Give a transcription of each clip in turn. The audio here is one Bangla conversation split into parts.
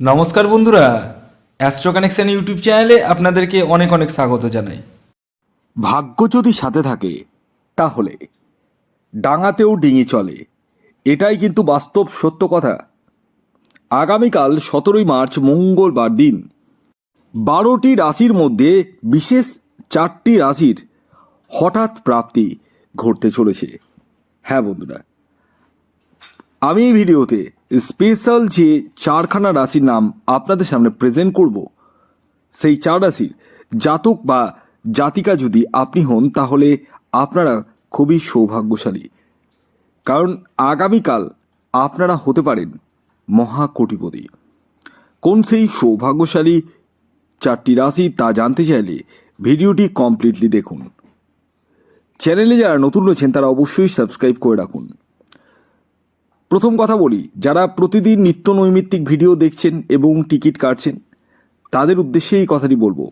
নমস্কার বন্ধুরা, অ্যাস্ট্রো কানেকশন ইউটিউব চ্যানেলে আপনাদেরকে অনেক অনেক স্বাগত জানাই। ভাগ্য যদি সাথে থাকে তাহলে ডাঙাতেও ডিঙি চলে, এটাই কিন্তু বাস্তব সত্য কথা। আগামীকাল 17 মার্চ মঙ্গলবার দিন 12টি রাশির মধ্যে বিশেষ 4টি রাশির হঠাৎ প্রাপ্তি ঘটতে চলেছে। হ্যাঁ বন্ধুরা, আমি এই ভিডিওতে স্পেশাল যে 4খানা রাশির নাম আপনাদের সামনে প্রেজেন্ট করব, সেই 4 রাশির জাতক বা জাতিকা যদি আপনি হন তাহলে আপনারা খুবই সৌভাগ্যশালী, কারণ আগামীকাল আপনারা হতে পারেন মহাকোটিপতি। কোন সেই সৌভাগ্যশালী 4টি রাশি তা জানতে চাইলে ভিডিওটি কমপ্লিটলি দেখুন। চ্যানেলে যারা নতুন রয়েছেন তারা অবশ্যই সাবস্ক্রাইব করে রাখুন। প্রথম কথা বলি, যারা প্রতিদিন নিত্য নৈমিত্তিক ভিডিও দেখছেন এবং টিকিট কাটছেন তাদের উদ্দেশ্যে এই কথাটি বলবো,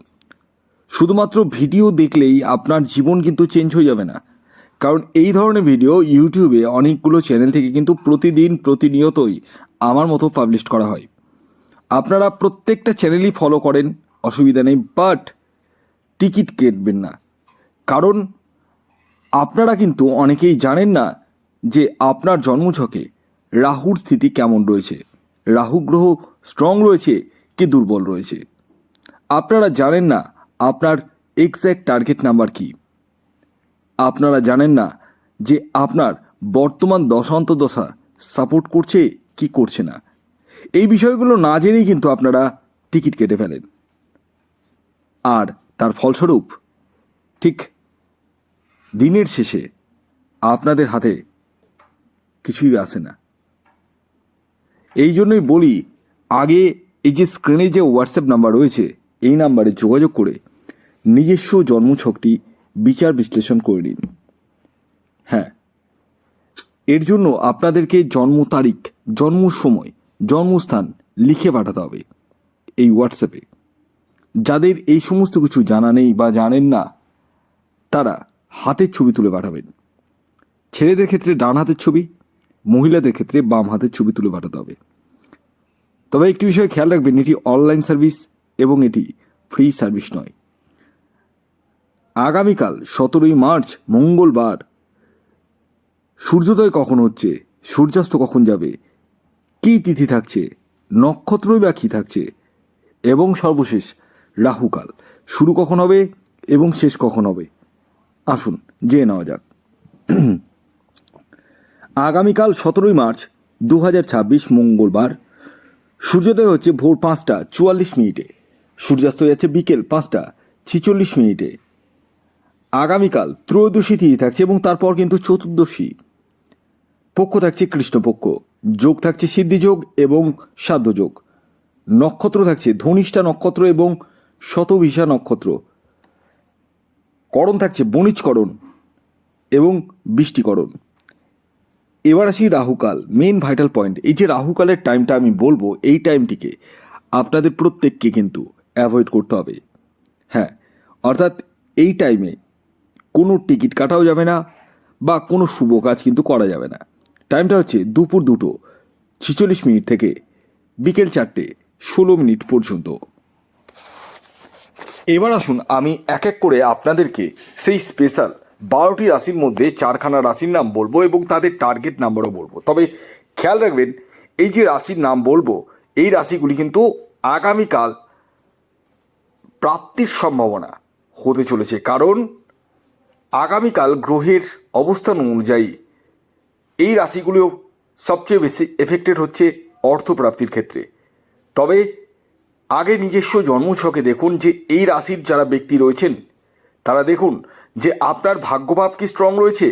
শুধুমাত্র ভিডিও দেখলেই আপনার জীবন কিন্তু চেঞ্জ হয়ে যাবে না। কারণ এই ধরনের ভিডিও ইউটিউবে অনেকগুলো চ্যানেল থেকে কিন্তু প্রতিদিন প্রতিনিয়তই আমার মতো পাবলিশ করা হয়। আপনারা প্রত্যেকটা চ্যানেলই ফলো করেন, অসুবিধা নেই, বাট টিকিট কেটবেন না। কারণ আপনারা কিন্তু অনেকেই জানেন না যে আপনার জন্মছকে রাহুর স্থিতি কেমন রয়েছে, রাহু গ্রহ স্ট্রং রয়েছে কি দুর্বল রয়েছে। আপনারা জানেন না আপনার এক্স্যাক্ট টার্গেট নাম্বার কি। আপনারা জানেন না যে আপনার বর্তমান দশা সাপোর্ট করছে কি করছে না। এই বিষয়গুলো না জেনেই কিন্তু আপনারা টিকিট কেটে ফেলেন, আর তার ফলস্বরূপ ঠিক দিনের শেষে আপনাদের হাতে কিছুই আসে না। এই জন্যই বলি, আগে এই যে স্ক্রিনে যে হোয়াটসঅ্যাপ নাম্বার রয়েছে এই নাম্বারে যোগাযোগ করে নিজস্ব জন্মছকটি বিচার বিশ্লেষণ করে নিন। হ্যাঁ, এর জন্য আপনাদেরকে জন্ম তারিখ, জন্ম সময়, জন্মস্থান লিখে পাঠাতে হবে এই হোয়াটসঅ্যাপে। যাদের এই সমস্ত কিছু জানা নেই বা জানেন না তারা হাতের ছবি তুলে পাঠাবেন। ছেলেদের ক্ষেত্রে ডান হাতের ছবি, মহিলাদের ক্ষেত্রে বাম হাতের ছবি তুলে পাঠাতে হবে। তবে একটি বিষয় খেয়াল রাখবেন, এটি অনলাইন সার্ভিস এবং এটি ফ্রি সার্ভিস নয়। আগামীকাল 17 মার্চ মঙ্গলবার সূর্যোদয় কখন হচ্ছে, সূর্যাস্ত কখন যাবে, কী তিথি থাকছে, নক্ষত্রই বা কী থাকছে, এবং সর্বশেষ রাহুকাল শুরু কখন হবে এবং শেষ কখন হবে, আসুন জেনে নেওয়া যাক। আগামীকাল 17 মার্চ 2026 মঙ্গলবার সূর্যোদয় হচ্ছে ভোর 5টা 44 মিনিটে, সূর্যাস্ত যাচ্ছে বিকেল 5টা 46 মিনিটে। আগামীকাল ত্রয়োদশী তিথি থাকছে এবং তারপর কিন্তু চতুর্দশী। পক্ষ থাকছে কৃষ্ণপক্ষ, যোগ থাকছে সিদ্ধিযোগ এবং সাধ্যযোগ। নক্ষত্র থাকছে ধনিষ্ঠা নক্ষত্র এবং শতভিষা নক্ষত্র। করণ থাকছে বণিজকরণ এবং বৃষ্টিকরণ। এবার আসি রাহুকাল, মেন ভাইটাল পয়েন্ট। এই যে রাহুকালের টাইমটা আমি বলবো, এই টাইমটিকে আপনাদের প্রত্যেককে কিন্তু অ্যাভয়েড করতে হবে। হ্যাঁ, অর্থাৎ এই টাইমে কোনো টিকিট কাটাও যাবে না বা কোনো শুভ কাজ কিন্তু করা যাবে না। টাইমটা হচ্ছে দুপুর 2:46 থেকে বিকেল 4:16 পর্যন্ত। এবার আসুন আমি এক এক করে আপনাদেরকে সেই স্পেশাল 12টি রাশির মধ্যে 4খানা রাশির নাম বলবো এবং তাদের টার্গেট নাম্বারও বলবো। তবে খেয়াল রাখবেন, এই যে রাশির নাম বলবো এই রাশিগুলি কিন্তু আগামীকাল প্রাপ্তির সম্ভাবনা হতে চলেছে, কারণ আগামীকাল গ্রহের অবস্থান অনুযায়ী এই রাশিগুলিও সবচেয়ে বেশি এফেক্টেড হচ্ছে অর্থপ্রাপ্তির ক্ষেত্রে। তবে আগে নিজস্ব জন্মছকে দেখুন যে এই রাশির যারা ব্যক্তি রয়েছেন তারা দেখুন যে আপনার ভাগ্যভাব কি স্ট্রং রয়েছে,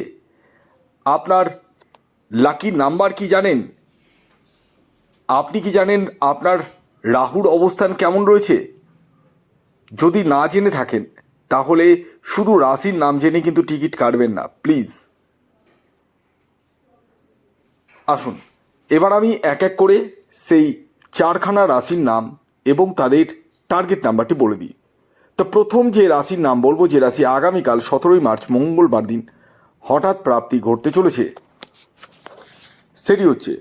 আপনার লাকি নাম্বার কি জানেন, আপনি কি জানেন আপনার রাহুর অবস্থান কেমন রয়েছে। যদি না জেনে থাকেন তাহলে শুধু রাশির নাম জেনে কিন্তু টিকিট কাটবেন না প্লিজ। আসুন এবার আমি এক এক করে সেই 4খানা রাশির নাম এবং তাদের টার্গেট নাম্বারটি বলে দিই। তো প্রথম যে রাশির নাম বলবো, যে রাশি আগামীকাল 17 মার্চ মঙ্গলবার দিন হঠাৎ প্রাপ্তি ঘটতে চলেছে, সেটি হচ্ছে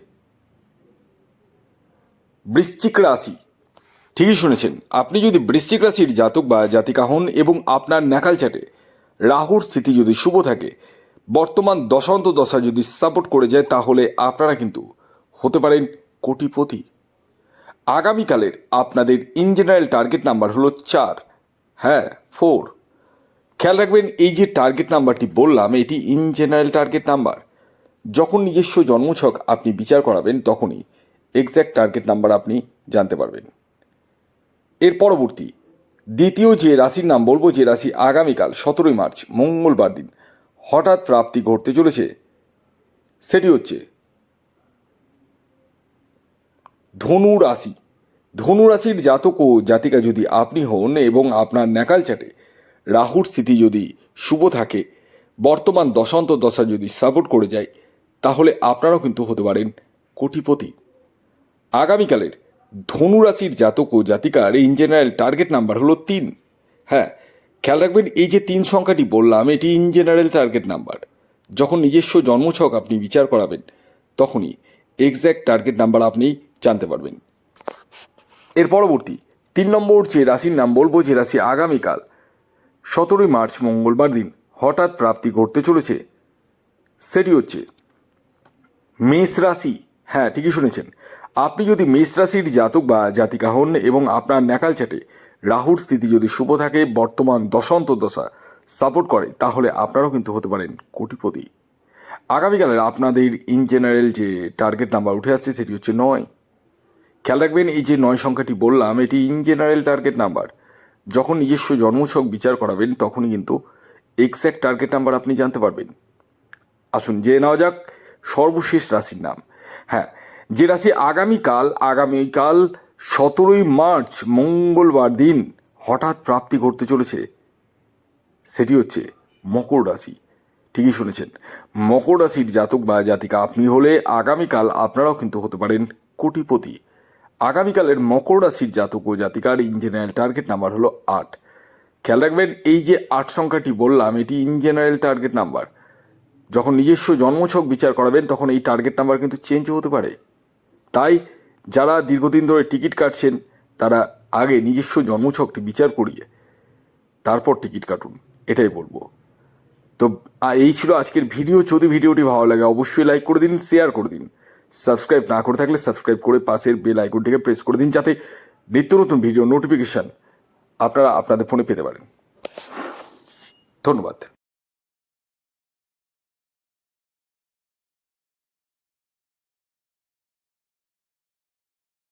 বৃশ্চিক রাশি। ঠিকই শুনেছেন, আপনি যদি বৃশ্চিক রাশির জাতক বা জাতিকা হন এবং আপনার ন্যাকাল চাটে রাহুর স্থিতি যদি শুভ থাকে, বর্তমান দশান্ত দশা যদি সাপোর্ট করে যায়, তাহলে আপনারা কিন্তু হতে পারেন কোটিপতি। আগামীকালের আপনাদের ইন জেনারেল টার্গেট নাম্বার হলো 4, হ্যাঁ 4। খেয়াল রাখবেন, এই যে টার্গেট নাম্বারটি বললাম, এটি ইন জেনারেল টার্গেট নাম্বার। যখন নিজস্ব জন্মছক আপনি বিচার করাবেন, তখনই এক্স্যাক্ট টার্গেট নাম্বার আপনি জানতে পারবেন। এর পরবর্তী দ্বিতীয় যে রাশির নাম বলবো, যে রাশি আগামীকাল 17 মার্চ মঙ্গলবার দিন হঠাৎ প্রাপ্তি ঘটতে চলেছে, সেটি হচ্ছে ধনু রাশি। ধনু রাশির জাতক ও জাতিকা যদি আপনি হন এবং আপনার ন্যাকাল চাটে রাহুর স্থিতি যদি শুভ থাকে, বর্তমান দশান্ত দশা যদি সাপোর্ট করে যায়, তাহলে আপনারাও কিন্তু হতে পারেন কোটিপতি। আগামীকালের ধনু রাশির জাতক ও জাতিকার ইন জেনারেল টার্গেট নাম্বার হলো 3। হ্যাঁ, খেয়াল রাখবেন, এই যে 3 সংখ্যাটি বললাম, এটি ইন জেনারেল টার্গেট নাম্বার। যখন নিজস্ব জন্মছক আপনি বিচার করাবেন, তখনই এক্স্যাক্ট টার্গেট নাম্বার আপনি জানতে পারবেন। এর পরবর্তী 3 নম্বর যে রাশির নাম বলবো, যে রাশি আগামীকাল 17 মার্চ মঙ্গলবার দিন হঠাৎ প্রাপ্তি ঘটতে চলেছে, সেটি হচ্ছে মেষ রাশি। হ্যাঁ, ঠিকই শুনেছেন, আপনি যদি মেষ রাশির জাতক বা জাতিকা হন এবং আপনার ন্যাকাল চাটে রাহুর স্থিতি যদি শুভ থাকে, বর্তমান দশান্ত দশা সাপোর্ট করে, তাহলে আপনারাও কিন্তু হতে পারেন কোটিপতি। আগামীকালের আপনাদের ইন জেনারেল যে টার্গেট নাম্বার উঠে আসছে, সেটি হচ্ছে 9। খেয়াল রাখবেন, এই যে 9 সংখ্যাটি বললাম, এটি ইন জেনারেল টার্গেট নাম্বার। যখন নিজস্ব জন্মছক বিচার করাবেন, তখনই কিন্তু এক্স্যাক্ট টার্গেট নাম্বার আপনি জানতে পারবেন। আসুন জেনে নেওয়া যাক সর্বশেষ রাশির নাম। হ্যাঁ, যে রাশি আগামীকাল 17 মার্চ মঙ্গলবার দিন হঠাৎ প্রাপ্তি ঘটতে চলেছে, সেটি হচ্ছে মকর রাশি। ঠিকই শুনেছেন, মকর রাশির জাতক বা জাতিকা আপনি হলে আগামীকাল আপনারাও কিন্তু হতে পারেন কোটিপতি। আগামীকালের মকর রাশির জাতক ও জাতিকার ইন জেনারেল টার্গেট নাম্বার হলো 8। খেয়াল রাখবেন, এই যে 8 সংখ্যাটি বললাম, এটি ইন জেনারেল টার্গেট নাম্বার। যখন নিজস্ব জন্মছক বিচার করাবেন, তখন এই টার্গেট নাম্বার কিন্তু চেঞ্জও হতে পারে। তাই যারা দীর্ঘদিন ধরে টিকিট কাটছেন, তারা আগে নিজস্ব জন্মছকটি বিচার করিয়ে তারপর টিকিট কাটুন, এটাই বলবো। তো এই ছিল আজকের ভিডিও। যদি ভিডিওটি ভালো লাগে অবশ্যই লাইক করে দিন, শেয়ার করে দিন। সাবস্ক্রাইব না করে থাকলে সাবস্ক্রাইব করে পাশের বেল আইকনটিকে প্রেস করে দিন, যাতে নিত্য নতুন ভিডিও নোটিফিকেশন আপনারা আপনাদের ফোনে পেতে পারেন। ধন্যবাদ।